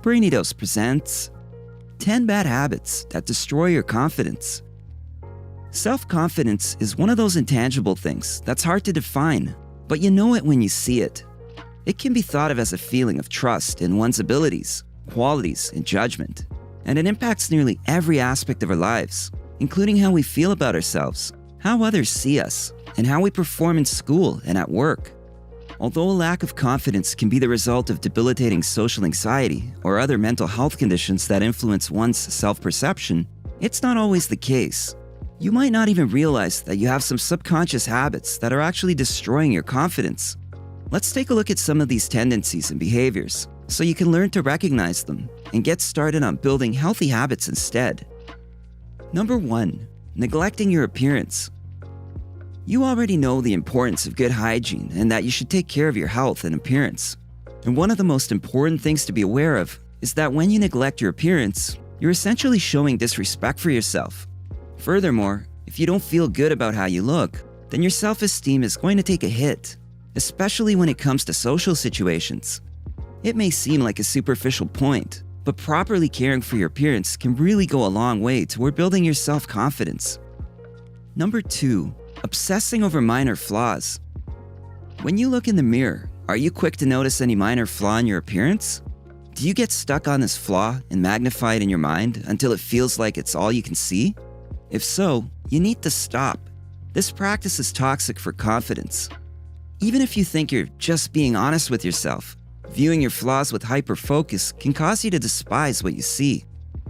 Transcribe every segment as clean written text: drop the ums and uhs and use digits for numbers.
Brainidos presents 10 Bad Habits That Destroy Your Confidence. Self-confidence is one of those intangible things that's hard to define, but you know it when you see it. It can be thought of as a feeling of trust in one's abilities, qualities, and judgment, and it impacts nearly every aspect of our lives, including how we feel about ourselves, how others see us, and how we perform in school and at work. Although a lack of confidence can be the result of debilitating social anxiety or other mental health conditions that influence one's self-perception, it's not always the case. You might not even realize that you have some subconscious habits that are actually destroying your confidence. Let's take a look at some of these tendencies and behaviors so you can learn to recognize them and get started on building healthy habits instead. Number 1. Neglecting your appearance. You already know the importance of good hygiene and that you should take care of your health and appearance. And one of the most important things to be aware of is that when you neglect your appearance, you're essentially showing disrespect for yourself. Furthermore, if you don't feel good about how you look, then your self-esteem is going to take a hit, especially when it comes to social situations. It may seem like a superficial point, but properly caring for your appearance can really go a long way toward building your self-confidence. Number 2. Obsessing over minor flaws. When you look in the mirror, are you quick to notice any minor flaw in your appearance? Do you get stuck on this flaw and magnify it in your mind until it feels like it's all you can see? If so, you need to stop. This practice is toxic for confidence. Even if you think you're just being honest with yourself, viewing your flaws with hyper-focus can cause you to despise what you see.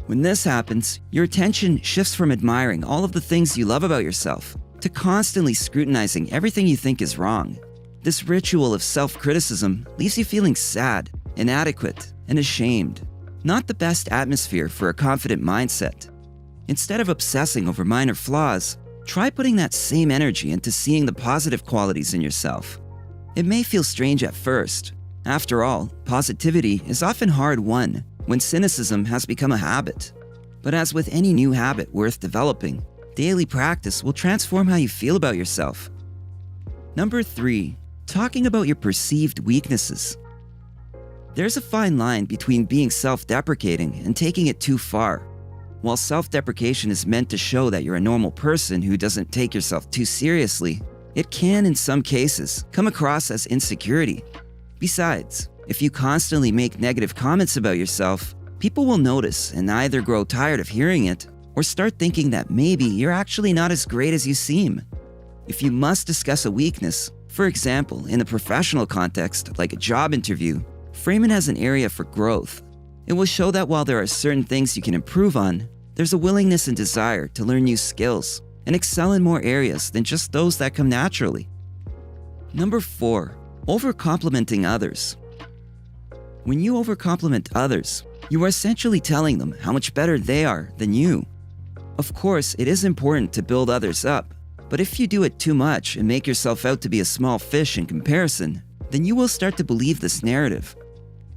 When this happens, your attention shifts from admiring all of the things you love about yourself to constantly scrutinizing everything you think is wrong. This ritual of self-criticism leaves you feeling sad, inadequate, and ashamed. Not the best atmosphere for a confident mindset. Instead of obsessing over minor flaws, try putting that same energy into seeing the positive qualities in yourself. It may feel strange at first. After all, positivity is often hard won when cynicism has become a habit. But as with any new habit worth developing, daily practice will transform how you feel about yourself. Number 3. Talking about your perceived weaknesses. There's a fine line between being self-deprecating and taking it too far. While self-deprecation is meant to show that you're a normal person who doesn't take yourself too seriously, it can, in some cases, come across as insecurity. Besides, if you constantly make negative comments about yourself, people will notice and either grow tired of hearing it or start thinking that maybe you're actually not as great as you seem. If you must discuss a weakness, for example, in a professional context like a job interview, frame it as an area for growth. It will show that while there are certain things you can improve on, there's a willingness and desire to learn new skills and excel in more areas than just those that come naturally. Number 4. Over-complimenting others. When you over-compliment others, you are essentially telling them how much better they are than you. Of course, it is important to build others up, but if you do it too much and make yourself out to be a small fish in comparison, then you will start to believe this narrative.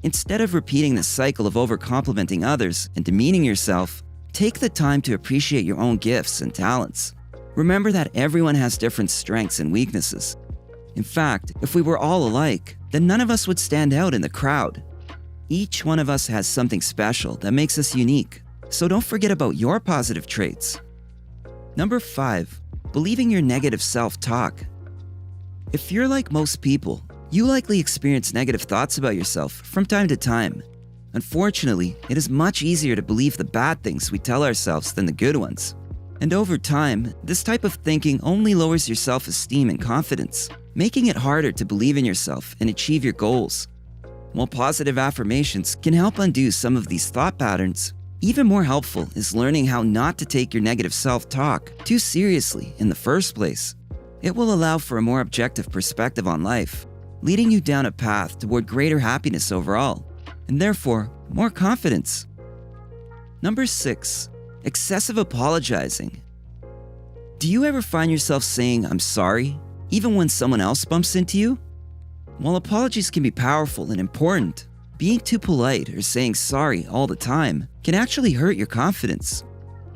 Instead of repeating the cycle of over-complimenting others and demeaning yourself, take the time to appreciate your own gifts and talents. Remember that everyone has different strengths and weaknesses. In fact, if we were all alike, then none of us would stand out in the crowd. Each one of us has something special that makes us unique, so don't forget about your positive traits. Number 5. Believing your negative self-talk. If you're like most people, you likely experience negative thoughts about yourself from time to time. Unfortunately, it is much easier to believe the bad things we tell ourselves than the good ones. And over time, this type of thinking only lowers your self-esteem and confidence, making it harder to believe in yourself and achieve your goals. While positive affirmations can help undo some of these thought patterns, even more helpful is learning how not to take your negative self-talk too seriously in the first place. It will allow for a more objective perspective on life, leading you down a path toward greater happiness overall, and therefore more confidence. Number 6. Excessive apologizing. Do you ever find yourself saying "I'm sorry" even when someone else bumps into you? While apologies can be powerful and important, being too polite or saying sorry all the time can actually hurt your confidence.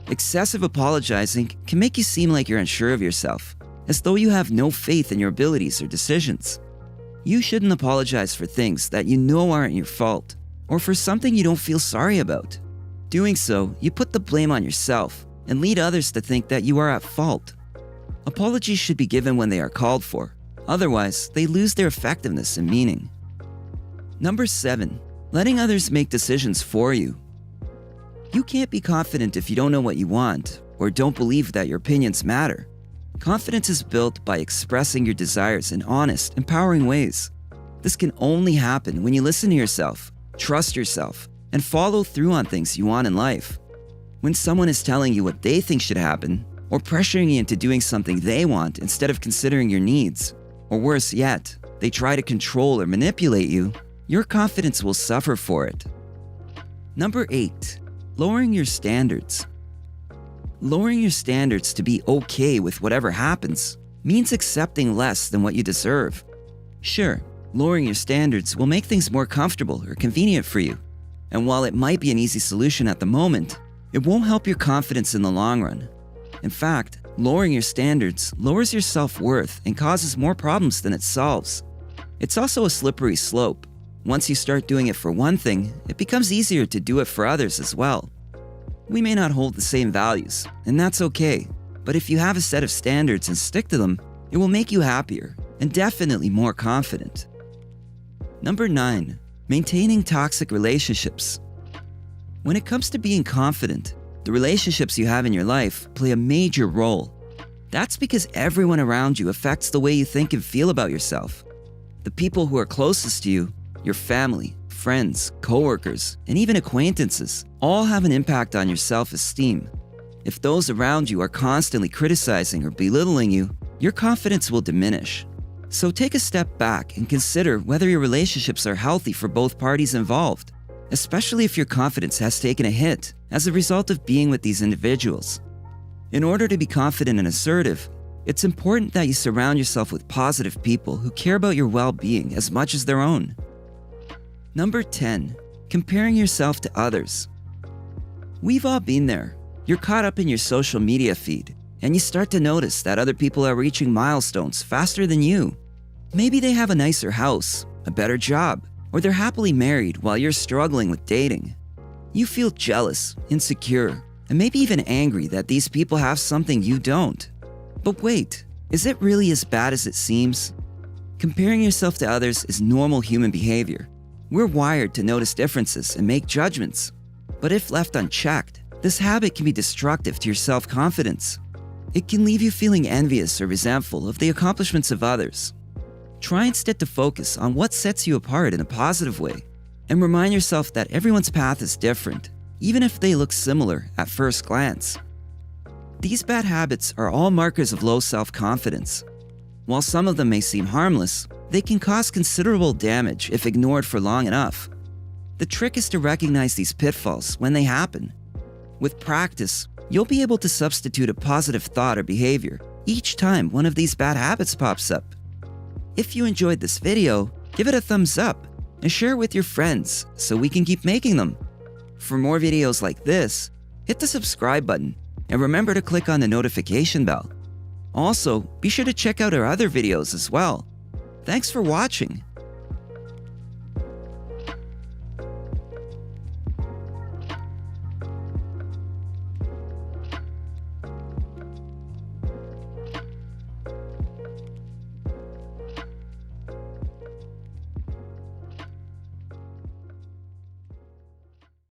Excessive apologizing can make you seem like you're unsure of yourself, as though you have no faith in your abilities or decisions. You shouldn't apologize for things that you know aren't your fault. or for something you don't feel sorry about. Doing so, you put the blame on yourself and lead others to think that you are at fault. Apologies should be given when they are called for. Otherwise, they lose their effectiveness and meaning. Number 7. Letting others make decisions for you. You can't be confident if you don't know what you want or don't believe that your opinions matter. Confidence is built by expressing your desires in honest, empowering ways. This can only happen when you listen to yourself, trust yourself, and follow through on things you want in life. When someone is telling you what they think should happen, or pressuring you into doing something they want instead of considering your needs, or worse yet, they try to control or manipulate you, your confidence will suffer for it. Number 8. Lowering your standards. Lowering your standards to be okay with whatever happens means accepting less than what you deserve. Sure, lowering your standards will make things more comfortable or convenient for you. And while it might be an easy solution at the moment, it won't help your confidence in the long run. In fact, lowering your standards lowers your self-worth and causes more problems than it solves. It's also a slippery slope. Once you start doing it for one thing, it becomes easier to do it for others as well. We may not hold the same values, and that's okay. But if you have a set of standards and stick to them, it will make you happier and definitely more confident. Number 9. Maintaining toxic relationships. When it comes to being confident, the relationships you have in your life play a major role. That's because everyone around you affects the way you think and feel about yourself. The people who are closest to you, your family, friends, coworkers, and even acquaintances, all have an impact on your self-esteem. If those around you are constantly criticizing or belittling you, your confidence will diminish. So take a step back and consider whether your relationships are healthy for both parties involved, especially if your confidence has taken a hit as a result of being with these individuals. In order to be confident and assertive, it's important that you surround yourself with positive people who care about your well-being as much as their own. Number 10. Comparing yourself to others. We've all been there. You're caught up in your social media feed, and you start to notice that other people are reaching milestones faster than you. Maybe they have a nicer house, a better job, or they're happily married while you're struggling with dating. You feel jealous, insecure, and maybe even angry that these people have something you don't. But wait, is it really as bad as it seems? Comparing yourself to others is normal human behavior. We're wired to notice differences and make judgments. But if left unchecked, this habit can be destructive to your self-confidence. It can leave you feeling envious or resentful of the accomplishments of others. Try instead to focus on what sets you apart in a positive way, and remind yourself that everyone's path is different, even if they look similar at first glance. These bad habits are all markers of low self-confidence. While some of them may seem harmless, they can cause considerable damage if ignored for long enough. The trick is to recognize these pitfalls when they happen. With practice, you'll be able to substitute a positive thought or behavior each time one of these bad habits pops up. If you enjoyed this video, give it a thumbs up and share it with your friends so we can keep making them. For more videos like this, hit the subscribe button and remember to click on the notification bell. Also, be sure to check out our other videos as well. Thanks for watching.